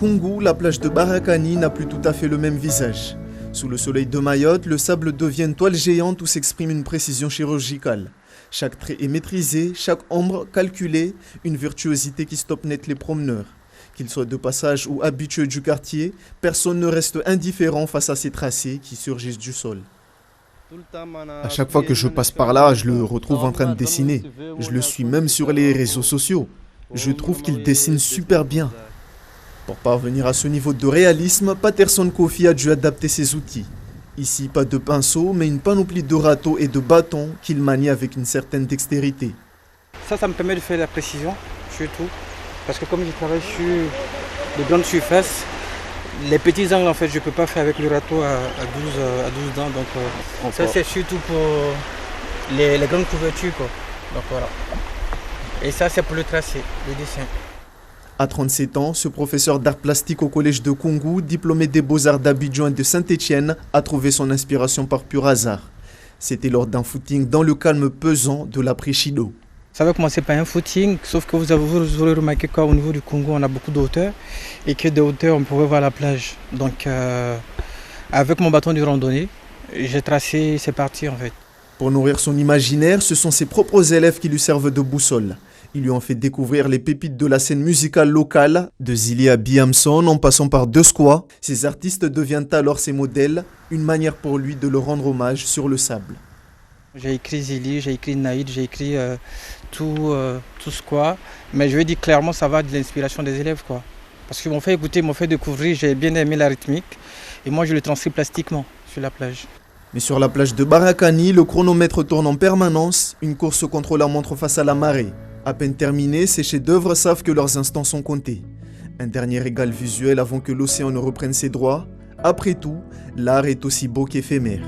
Koungou, la plage de Barakani n'a plus tout à fait le même visage. Sous le soleil de Mayotte, le sable devient une toile géante où s'exprime une précision chirurgicale. Chaque trait est maîtrisé, chaque ombre calculée, une virtuosité qui stoppe net les promeneurs. Qu'ils soient de passage ou habitués du quartier, personne ne reste indifférent face à ces tracés qui surgissent du sol. À chaque fois que je passe par là, je le retrouve en train de dessiner. Je le suis même sur les réseaux sociaux. Je trouve qu'il dessine super bien. Pour parvenir à ce niveau de réalisme, Patterson Kofi a dû adapter ses outils. Ici, pas de pinceau, mais une panoplie de râteaux et de bâtons qu'il manie avec une certaine dextérité. Ça me permet de faire la précision, surtout. Parce que comme je travaille sur de grandes surfaces, les petits angles, en fait, je ne peux pas faire avec le râteau à 12 dents. Donc, ça, c'est surtout pour les grandes couvertures, quoi. Donc, voilà. Et ça, c'est pour le tracé, le dessin. À 37 ans, ce professeur d'art plastique au collège de Koungou, diplômé des Beaux-Arts d'Abidjan et de Saint-Étienne, a trouvé son inspiration par pur hasard. C'était lors d'un footing dans le calme pesant de l'après-Chido. Ça va commencer par un footing, sauf que vous aurez remarqué qu'au niveau du Congo, on a beaucoup de hauteur et que de hauteur, on pourrait voir la plage. Donc, avec mon bâton de randonnée, j'ai tracé, c'est parti en fait. Pour nourrir son imaginaire, ce sont ses propres élèves qui lui servent de boussole. Ils lui ont fait découvrir les pépites de la scène musicale locale, de Zili à Biamson en passant par De Squat. Ces artistes deviennent alors ses modèles, une manière pour lui de leur rendre hommage sur le sable. J'ai écrit Zili, j'ai écrit Naïd, j'ai écrit tout Squat, mais je veux dire clairement ça va de l'inspiration des élèves, quoi. Parce qu'ils m'ont fait écouter, ils m'ont fait découvrir, j'ai bien aimé la rythmique et moi je le transcris plastiquement sur la plage. Mais sur la plage de Barakani, le chronomètre tourne en permanence, une course contre la montre face à la marée. À peine terminés, ces chefs-d'œuvre savent que leurs instants sont comptés. Un dernier régal visuel avant que l'océan ne reprenne ses droits. Après tout, l'art est aussi beau qu'éphémère.